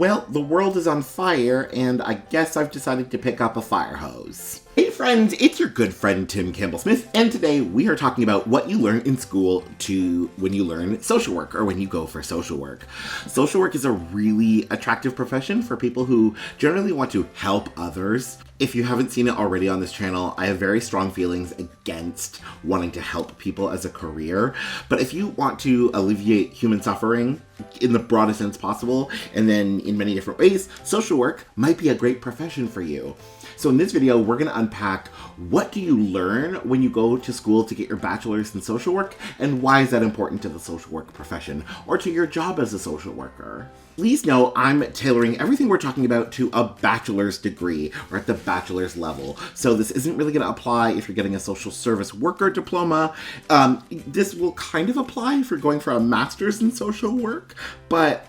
Well, the world is on fire, and I guess I've decided to pick up a fire hose. Hey friends, it's your good friend Tim Campbell-Smith, and today we are talking about what you learn in school when you learn social work, or when you go for social work. Social work is a really attractive profession for people who generally want to help others. If you haven't seen it already on this channel, I have very strong feelings against wanting to help people as a career. But if you want to alleviate human suffering in the broadest sense possible, and then in many different ways, social work might be a great profession for you. So in this video, we're going to unpack what do you learn when you go to school to get your bachelor's in social work, and why is that important to the social work profession, or to your job as a social worker. Please know I'm tailoring everything we're talking about to a bachelor's degree, or at the bachelor's level. So this isn't really going to apply if you're getting a social service worker diploma. This will kind of apply if you're going for a master's in social work, but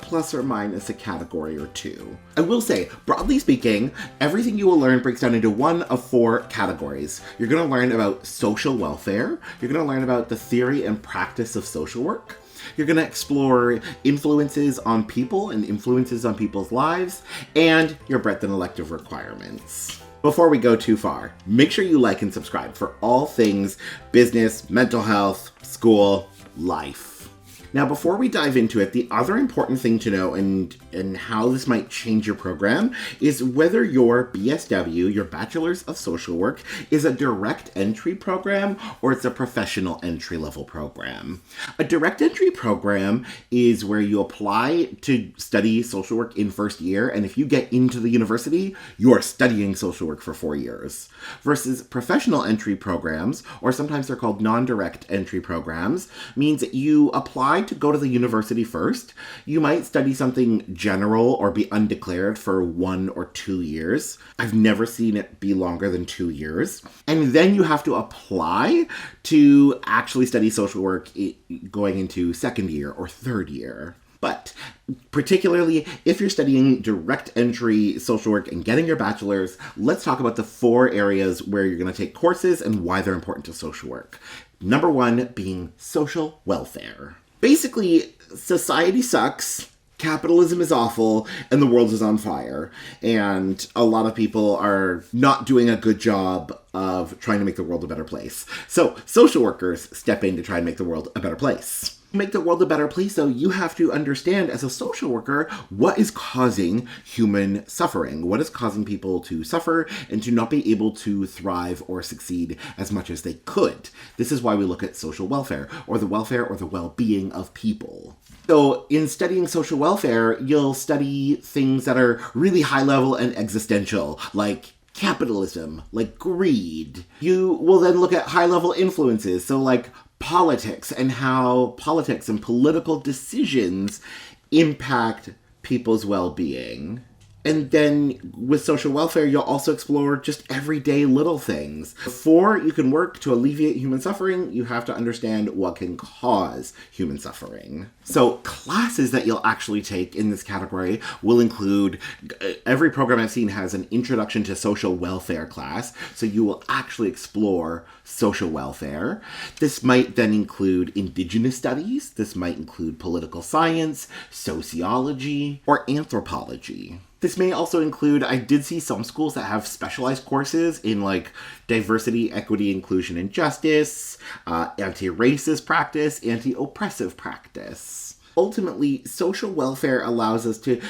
plus or minus a category or two. I will say, broadly speaking, everything you will learn breaks down into one of four categories. You're going to learn about social welfare. You're going to learn about the theory and practice of social work. You're going to explore influences on people and influences on people's lives, and your breadth and elective requirements. Before we go too far, make sure you like and subscribe for all things business, mental health, school, life. Now, before we dive into it, the other important thing to know and how this might change your program is whether your BSW, your Bachelor's of Social Work, is a direct entry program or it's a professional entry level program. A direct entry program is where you apply to study social work in first year, and if you get into the university, you are studying social work for 4 years. Versus professional entry programs, or sometimes they're called non-direct entry programs, means that you apply to go to the university first. You might study something general or be undeclared for 1 or 2 years. I've never seen it be longer than 2 years. And then you have to apply to actually study social work going into second year or third year. But particularly if you're studying direct entry social work and getting your bachelor's, let's talk about the 4 areas where you're going to take courses and why they're important to social work. Number 1 being social welfare. Basically, society sucks, capitalism is awful, and the world is on fire. And a lot of people are not doing a good job of trying to make the world a better place. So social workers step in to try and make the world a better place. To make the world a better place, though, you have to understand as a social worker what is causing human suffering, what is causing people to suffer and to not be able to thrive or succeed as much as they could. This is why we look at social welfare or the well-being of people. So in studying social welfare, you'll study things that are really high level and existential, like capitalism, like greed. You will then look at high level influences, so like politics and how politics and political decisions impact people's well-being. And then with social welfare, you'll also explore just everyday little things. Before you can work to alleviate human suffering, you have to understand what can cause human suffering. So classes that you'll actually take in this category will include, every program I've seen has an introduction to social welfare class. So you will actually explore social welfare. This might then include indigenous studies. This might include political science, sociology, or anthropology. This may also include, I did see some schools that have specialized courses in like diversity, equity, inclusion, and justice, anti-racist practice, anti-oppressive practice. Ultimately, social welfare allows us to,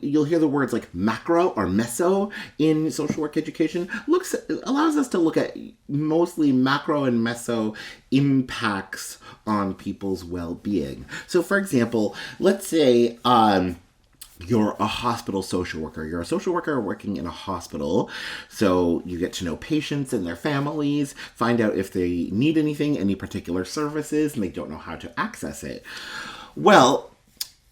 you'll hear the words like macro or meso in social work education, allows us to look at mostly macro and meso impacts on people's well-being. So for example, let's say, you're a hospital social worker. You're a social worker working in a hospital. So you get to know patients and their families, find out if they need anything, any particular services, and they don't know how to access it. Well,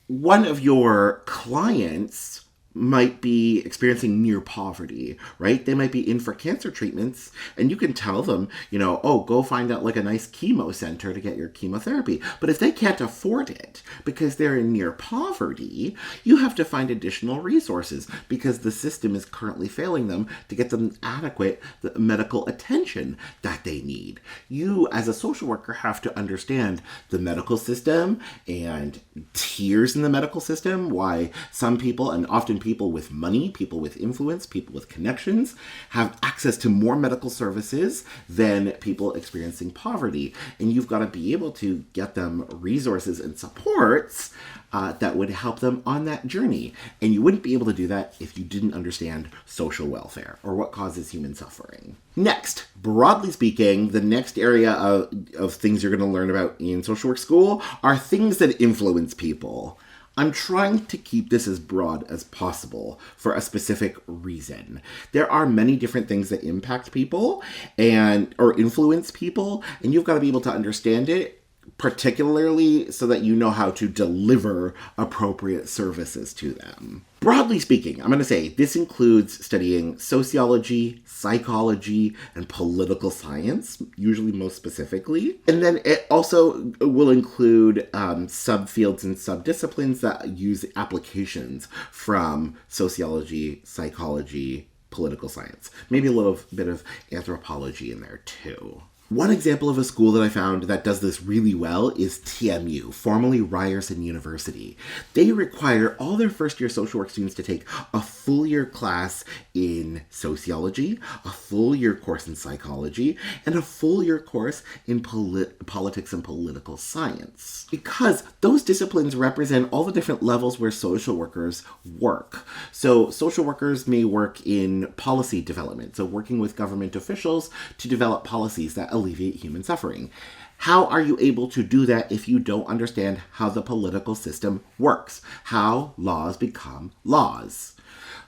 one of your clients might be experiencing near poverty, right? They might be in for cancer treatments, and you can tell them, oh, go find out like a nice chemo center to get your chemotherapy. But if they can't afford it because they're in near poverty, you have to find additional resources because the system is currently failing them to get them adequate medical attention that they need. You, as a social worker, have to understand the medical system and tiers in the medical system, why some people, and often people with money, people with influence, people with connections, have access to more medical services than people experiencing poverty. And you've got to be able to get them resources and supports that would help them on that journey. And you wouldn't be able to do that if you didn't understand social welfare or what causes human suffering. Next, broadly speaking, the next area of things you're going to learn about in social work school are things that influence people. I'm trying to keep this as broad as possible for a specific reason. There are many different things that impact people or influence people, and you've got to be able to understand it, particularly so that you know how to deliver appropriate services to them. Broadly speaking, I'm going to say this includes studying sociology, psychology, and political science, usually most specifically. And then it also will include subfields and subdisciplines that use applications from sociology, psychology, political science. Maybe a little bit of anthropology in there too. One example of a school that I found that does this really well is TMU, formerly Ryerson University. They require all their first-year social work students to take a full-year class in sociology, a full-year course in psychology, and a full-year course in politics and political science. Because those disciplines represent all the different levels where social workers work. So social workers may work in policy development, so working with government officials to develop policies that alleviate human suffering. How are you able to do that if you don't understand how the political system works? How laws become laws?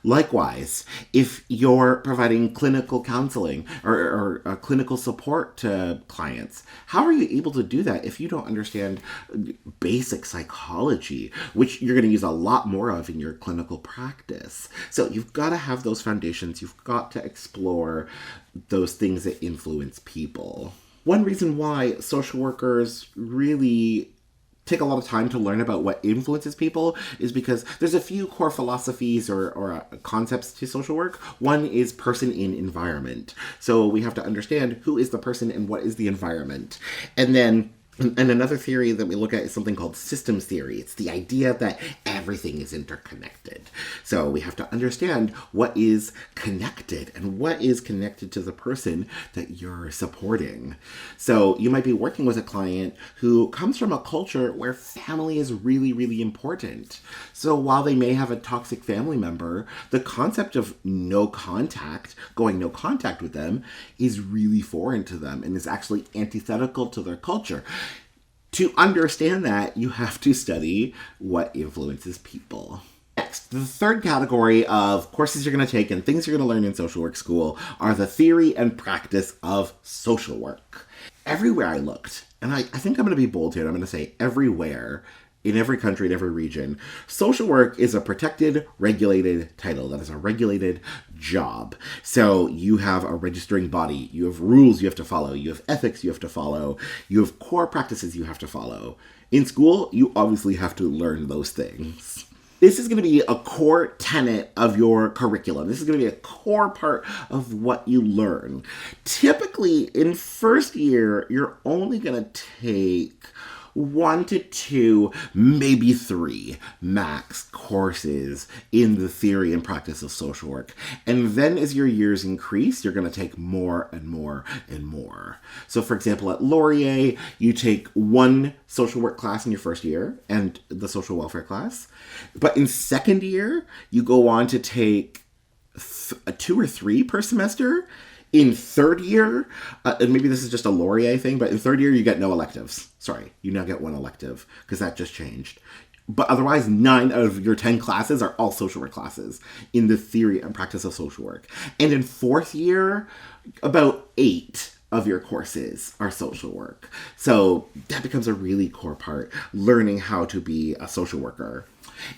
Likewise, if you're providing clinical counseling or clinical support to clients, how are you able to do that if you don't understand basic psychology, which you're going to use a lot more of in your clinical practice? So you've got to have those foundations. You've got to explore those things that influence people. One reason why social workers really take a lot of time to learn about what influences people is because there's a few core philosophies or concepts to social work. One is person in environment. So we have to understand who is the person and what is the environment. And another theory that we look at is something called systems theory. It's the idea that everything is interconnected. So we have to understand what is connected and what is connected to the person that you're supporting. So you might be working with a client who comes from a culture where family is really, really important. So while they may have a toxic family member, the concept of going no contact with them is really foreign to them and is actually antithetical to their culture. To understand that, you have to study what influences people. Next, the third category of courses you're going to take and things you're going to learn in social work school are the theory and practice of social work. Everywhere I looked, and I think I'm going to be bold here, I'm going to say everywhere, in every country, in every region, social work is a protected, regulated title. That is a regulated job. So you have a registering body. You have rules you have to follow. You have ethics you have to follow. You have core practices you have to follow. In school, you obviously have to learn those things. This is going to be a core tenet of your curriculum. This is going to be a core part of what you learn. Typically, in first year, you're only going to take 1 to 2, maybe 3 max courses in the theory and practice of social work. And then as your years increase, you're going to take more and more and more. So for example, at Laurier, you take 1 social work class in your first year and the social welfare class. But in second year, you go on to take 2 or 3 per semester. In third year, and maybe this is just a Laurier thing, but in third year, you get no electives. Sorry, you now get 1 elective, because that just changed. But otherwise, 9 out of your 10 classes are all social work classes in the theory and practice of social work. And in fourth year, about 8 of your courses are social work. So that becomes a really core part, learning how to be a social worker.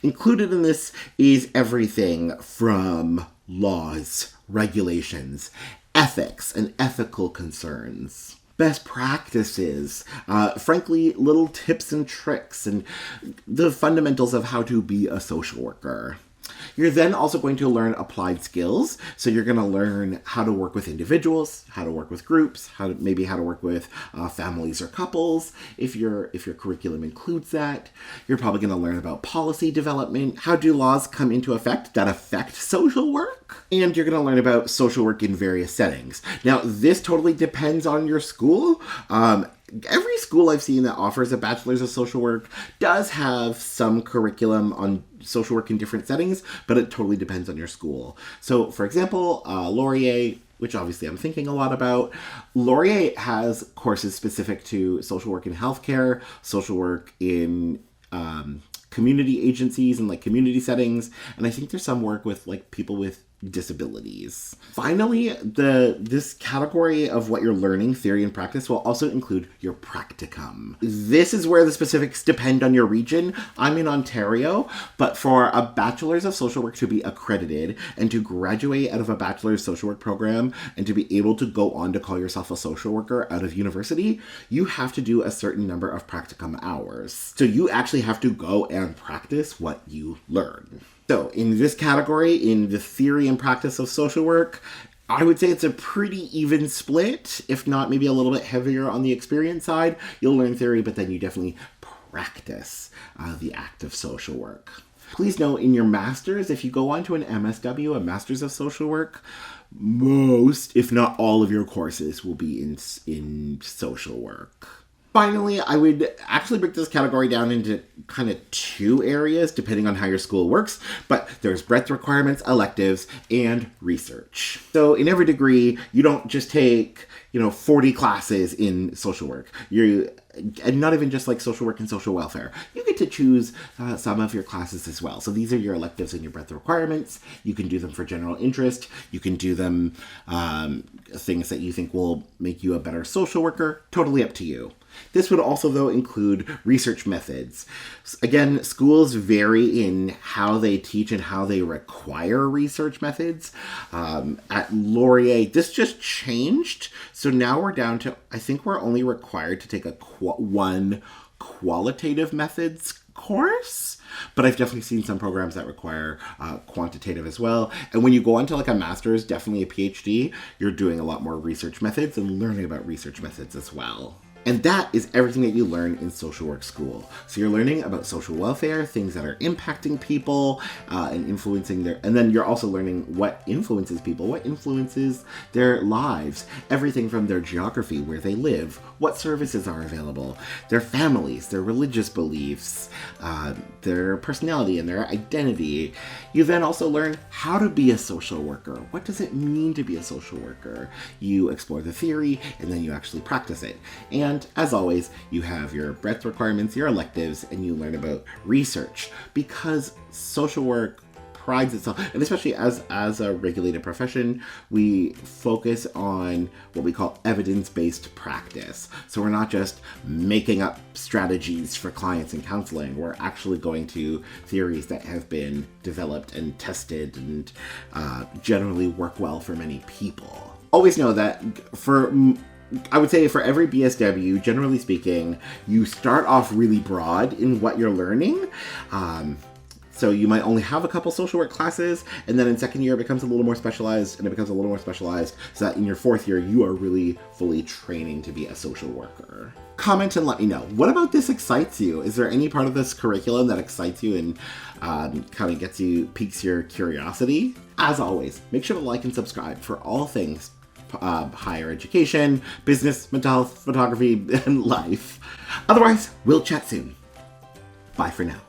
Included in this is everything from laws, regulations, ethics, and ethical concerns. Best practices, frankly, little tips and tricks, and the fundamentals of how to be a social worker. You're then also going to learn applied skills. So you're going to learn how to work with individuals, how to work with groups, how to work with families or couples, if your curriculum includes that. You're probably going to learn about policy development, how do laws come into effect that affect social work, and you're going to learn about social work in various settings. Now, this totally depends on your school. Every school I've seen that offers a Bachelor's of Social Work does have some curriculum on social work in different settings, but it totally depends on your school. So, for example, Laurier, which obviously I'm thinking a lot about, Laurier has courses specific to social work in healthcare, social work in community agencies and like community settings, and I think there's some work with like people with disabilities. Finally, this category of what you're learning, theory and practice, will also include your practicum. This is where the specifics depend on your region. I'm in Ontario, but for a Bachelor's of Social Work to be accredited and to graduate out of a Bachelor's Social Work program and to be able to go on to call yourself a social worker out of university, you have to do a certain number of practicum hours. So you actually have to go and practice what you learn. So in this category, in the theory and practice of social work, I would say it's a pretty even split, if not maybe a little bit heavier on the experience side. You'll learn theory, but then you definitely practice the act of social work. Please note, in your master's, if you go on to an MSW, a Master's of Social Work, most, if not all of your courses will be in social work. Finally, I would actually break this category down into kind of two areas, depending on how your school works, but there's breadth requirements, electives, and research. So in every degree, you don't just take, 40 classes in social work. And not even just like social work and social welfare. You get to choose some of your classes as well. So these are your electives and your breadth requirements. You can do them for general interest. You can do them things that you think will make you a better social worker. Totally up to you. This would also, though, include research methods. Again, schools vary in how they teach and how they require research methods. At Laurier, this just changed. So now we're down to, I think we're only required to take one qualitative methods course, but I've definitely seen some programs that require quantitative as well. And when you go on to like a master's, definitely a PhD, you're doing a lot more research methods and learning about research methods as well. And that is everything that you learn in social work school. So you're learning about social welfare, things that are impacting people and influencing and then you're also learning what influences people, what influences their lives, everything from their geography, where they live, what services are available, their families, their religious beliefs, their personality and their identity. You then also learn how to be a social worker. What does it mean to be a social worker? You explore the theory and then you actually practice it. And as always, you have your breadth requirements, your electives, and you learn about research, because social work prides itself, and especially as a regulated profession, we focus on what we call evidence-based practice. So we're not just making up strategies for clients in counseling. We're actually going to theories that have been developed and tested and generally work well for many people. Always know that I would say for every BSW, generally speaking, you start off really broad in what you're learning. So you might only have a couple social work classes, and then in second year it becomes a little more specialized, and it becomes a little more specialized, so that in your fourth year you are really fully training to be a social worker. Comment and let me know. What about this excites you? Is there any part of this curriculum that excites you and kind of piques your curiosity? As always, make sure to like and subscribe for all things higher education, business, mental health, photography, and life. Otherwise, we'll chat soon. Bye for now.